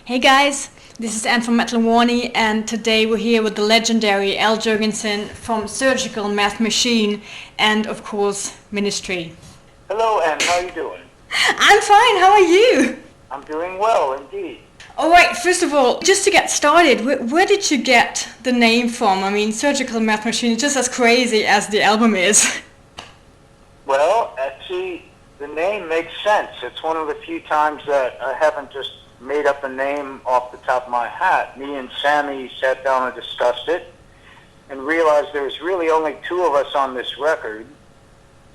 Hey guys, this is Anne from Metal Wani, and today we're here with the legendary Jourgensen from Surgical Meth Machine and of course Ministry. Hello Anne, how are you doing? I'm fine, how are you? I'm doing well indeed. Alright, first of all, just to get started, where did you get the name from? I mean, Surgical Meth Machine is just as crazy as the album is. Well, actually, the name makes sense. It's one of the few times that I haven't just made up a name off the top of my hat. Me and Sammy sat down and discussed it and realized there was really only two of us on this record.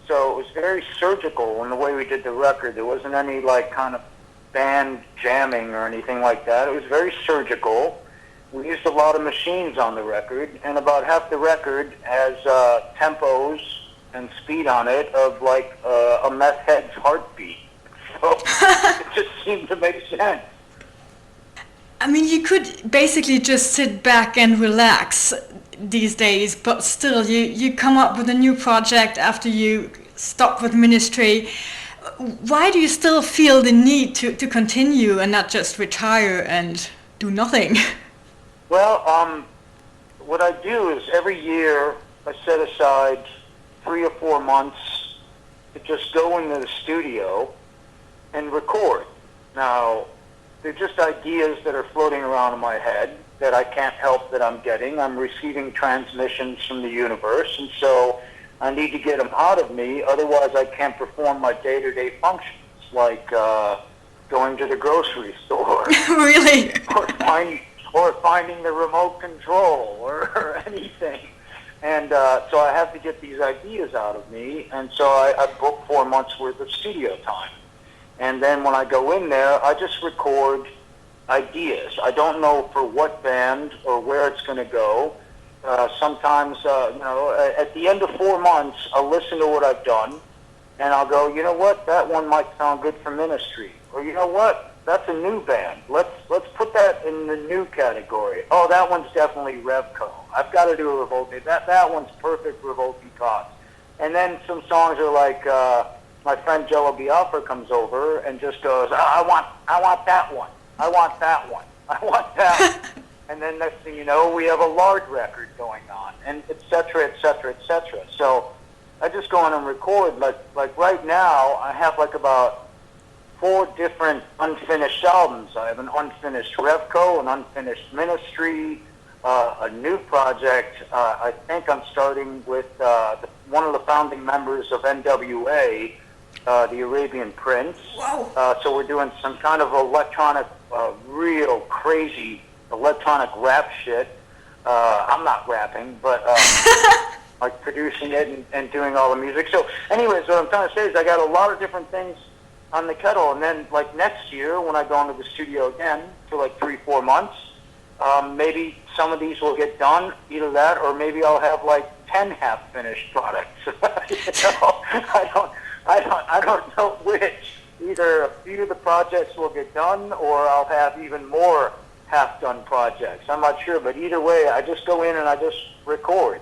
So it was very surgical in the way we did the record. There wasn't any kind of band jamming or anything like that. It was very surgical. We used a lot of machines on the record, and about half the record has tempos and speed on it of a meth head's heartbeat. So it just seemed to make sense. I mean, you could basically just sit back and relax these days, but still you come up with a new project after you stop with Ministry. Why do you still feel the need to continue and not just retire and do nothing? Well, what I do is every year I set aside 3 or 4 months to just go into the studio and record. Now, they're just ideas that are floating around in my head that I can't help that I'm getting. I'm receiving transmissions from the universe, and so I need to get them out of me. Otherwise, I can't perform my day-to-day functions, like going to the grocery store. Really? Or finding the remote control or anything. And so I have to get these ideas out of me, and so I book 4 months worth of studio time. And then when I go in there, I just record ideas. I don't know for what band or where it's going to go. Sometimes, at the end of 4 months, I'll listen to what I've done, and I'll go, you know what, that one might sound good for Ministry. Or you know what, that's a new band. Let's put that in the new category. Oh, that one's definitely Revco. I've got to do a Revolting. That one's perfect Revolting Cause. And then some songs are like, my friend Jello Biafra comes over and just goes, I want that one. I want that one. I want that one. And then next thing you know, we have a Lard record going on, and et cetera, et cetera, et cetera. So I just go in and record. Like right now, I have about 4 different unfinished albums. I have an unfinished Revco, an unfinished Ministry, a new project. I think I'm starting with one of the founding members of NWA, the Arabian Prince. Wow. So we're doing some kind of electronic, real crazy electronic rap shit. I'm not rapping, but like producing it and doing all the music. So anyways, what I'm trying to say is I got a lot of different things on the kettle, and then next year when I go into the studio again for 3-4 months, maybe some of these will get done, either that or maybe I'll have 10 half-finished products. I don't know which. Either a few of the projects will get done, or I'll have even more half-done projects. I'm not sure, but either way, I just go in and I just record,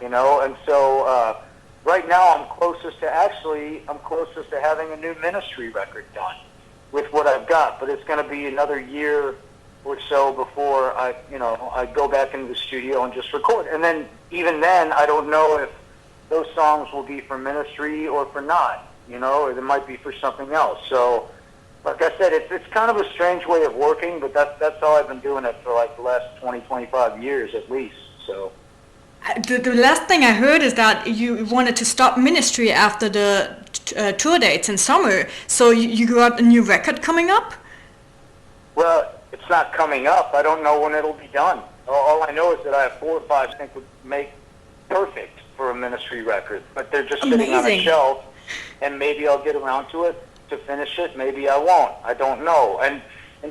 And so right now, I'm closest to having a new Ministry record done with what I've got. But it's going to be another year or so before I go back into the studio and just record. And then even then, I don't know if those songs will be for Ministry or for not. Or they might be for something else. So, like I said, it's kind of a strange way of working, but that's how I've been doing it for the last 20, 25 years at least. So. The last thing I heard is that you wanted to stop Ministry after the tour dates in summer. So you got a new record coming up? Well, it's not coming up. I don't know when it'll be done. All I know is that I have 4 or 5 I think would make perfect for a Ministry record, but they're just sitting on a shelf, and maybe I'll get around to it to finish it. Maybe I won't. I don't know. And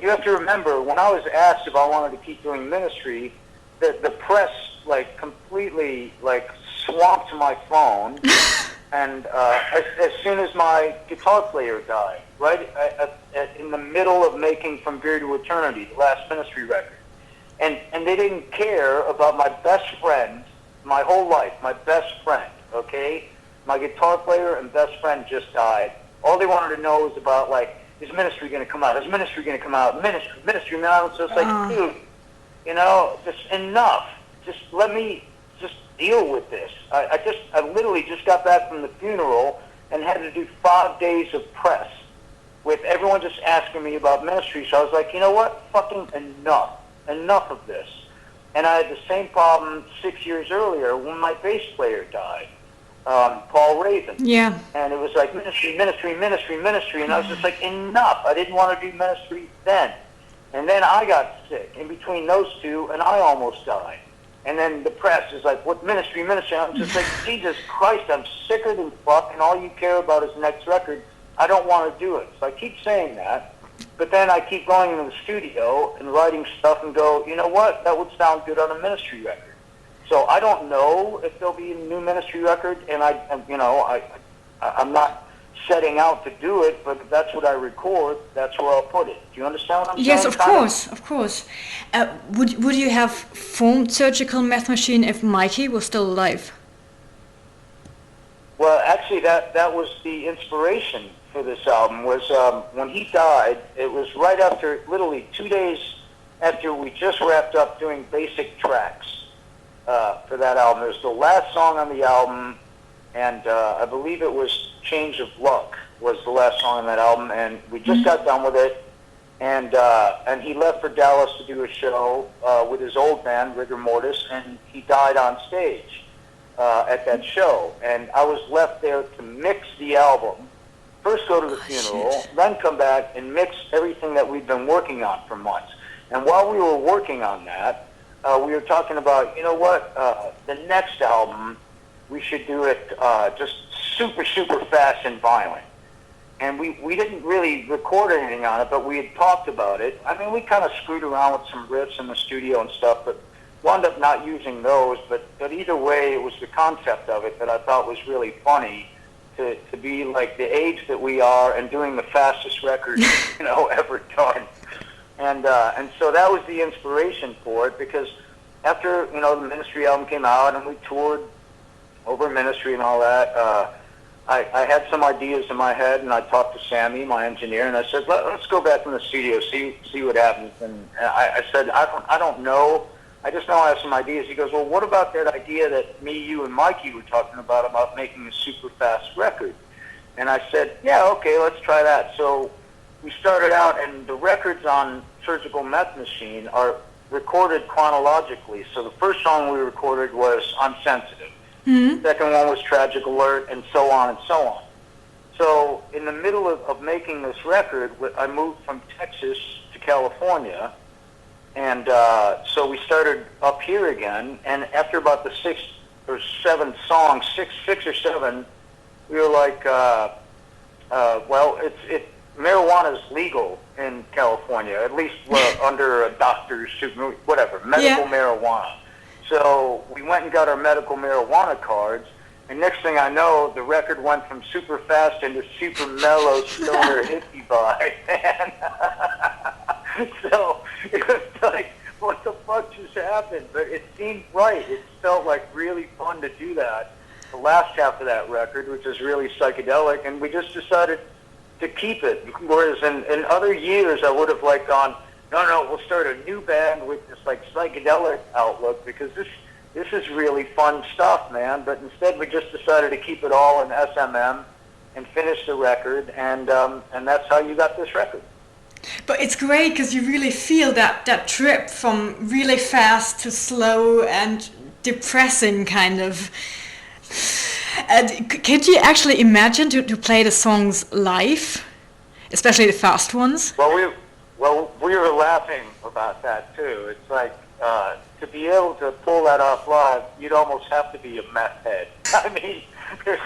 you have to remember, when I was asked if I wanted to keep doing Ministry, the press completely swamped my phone, and as soon as my guitar player died, right in the middle of making From Beer to Eternity, the last Ministry record, and they didn't care about my best friend, my whole life, my best friend. Okay, my guitar player and best friend just died. All they wanted to know was about is Ministry going to come out? Is Ministry going to come out? Ministry. And I was just like, dude, you know, just enough. Just let me just deal with this. I literally just got back from the funeral and had to do 5 days of press with everyone just asking me about Ministry. So I was like, you know what? Fucking enough. Enough of this. And I had the same problem 6 years earlier when my bass player died, Paul Raven. Yeah. And it was like Ministry. And I was just like, enough. I didn't want to do Ministry then. And then I got sick in between those two, and I almost died. And then the press is like, what Ministry? I'm just like, Jesus Christ, I'm sicker than fuck, and all you care about is next record. I don't want to do it. So I keep saying that. But then I keep going into the studio and writing stuff and go, you know what? That would sound good on a Ministry record. So I don't know if there'll be a new Ministry record, and I'm not setting out to do it, but if that's what I record, that's where I'll put it. Do you understand what I'm saying? Yes, of course. Would you have formed Surgical Meth Machine if Mikey was still alive? Well, actually, that was the inspiration for this album, was when he died. It was right after, literally 2 days after we just wrapped up doing basic tracks for that album. It was the last song on the album, and I believe it was Change of Luck was the last song on that album, and we just got done with it, and he left for Dallas to do a show with his old band, Rigor Mortis, and he died on stage at that show, and I was left there to mix the album, first go to the funeral, then come back and mix everything that we'd been working on for months. And while we were working on that, we were talking about, you know what, the next album, we should do it just super, super fast and violent. And we didn't really record anything on it, but we had talked about it. I mean, we kind of screwed around with some riffs in the studio and stuff, but wound up not using those. But either way, it was the concept of it that I thought was really funny, to be like the age that we are and doing the fastest record, ever done. And so that was the inspiration for it, because after, the Ministry album came out and we toured over Ministry and all that, I had some ideas in my head, and I talked to Sammy, my engineer, and I said, let's go back in the studio, see what happens. And I said, I don't know. I just know I have some ideas. He goes, well, what about that idea that me, you, and Mikey were talking about making a super fast record? And I said, yeah, okay, let's try that. So we started out, and the records on Surgical Meth Machine are recorded chronologically. So the first song we recorded was Unsensitive. Mm-hmm. Second one was Tragic Alert, and so on and so on. So in the middle of making this record, I moved from Texas to California, and so we started up here again. And after about the six or seven songs, six or seven, we were like, well, marijuana is legal in California, at least under a doctor's, whatever, medical marijuana. So we went and got our medical marijuana cards, and next thing I know, the record went from super fast into super mellow, stoner hippie vibe. So it was like, what the fuck just happened? But it seemed right. It felt like really fun to do that. The last half of that record, which is really psychedelic, and we just decided to keep it. Whereas in other years, I would have like gone, no, we'll start a new band with this like psychedelic outlook, because this is really fun stuff, man. But instead, we just decided to keep it all in SMM and finish the record, and that's how you got this record. But it's great because you really feel that trip from really fast to slow and depressing, kind of. Could you actually imagine to play the songs live, especially the fast ones? Well, we were laughing about that too. It's like to be able to pull that off live, you'd almost have to be a meth head. I mean, there's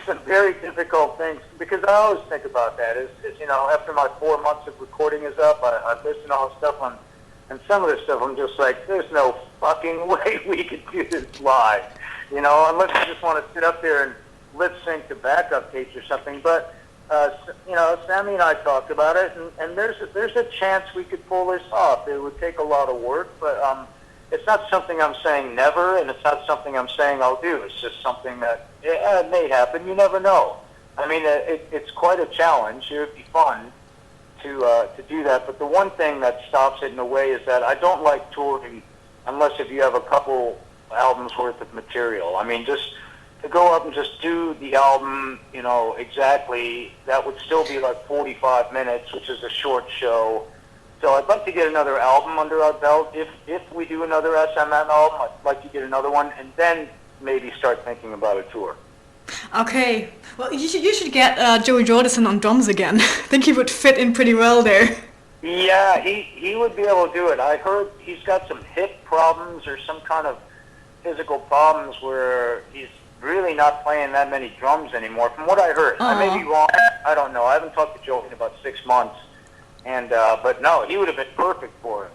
some very difficult things, because I always think about that. Is after my 4 months of recording is up, I listen to all the stuff on, and some of the stuff I'm just like, there's no fucking way we could do this live, unless you just want to sit up there and lip sync to backup tapes or something. But Sammy and I talked about it, and there's a chance we could pull this off. It would take a lot of work, but it's not something I'm saying never, and it's not something I'm saying I'll do. It's just something that it may happen. You never know. I mean, it's quite a challenge. It would be fun, to do that. But the one thing that stops it in a way is that I don't like touring unless if you have a couple albums worth of material. I mean, just to go up and just do the album, you know, exactly, that would still be like 45 minutes, which is a short show. So I'd like to get another album under our belt. If we do another SMM album, I'd like to get another one, and then maybe start thinking about a tour. Okay, well, you should get Joey Jourgensen on drums again. I think he would fit in pretty well there. Yeah, he would be able to do it. I heard he's got some hip problems or some kind of physical problems where he's really not playing that many drums anymore, from what I heard. I may be wrong. I don't know. I haven't talked to Joey in about 6 months. And but no, he would have been perfect for it.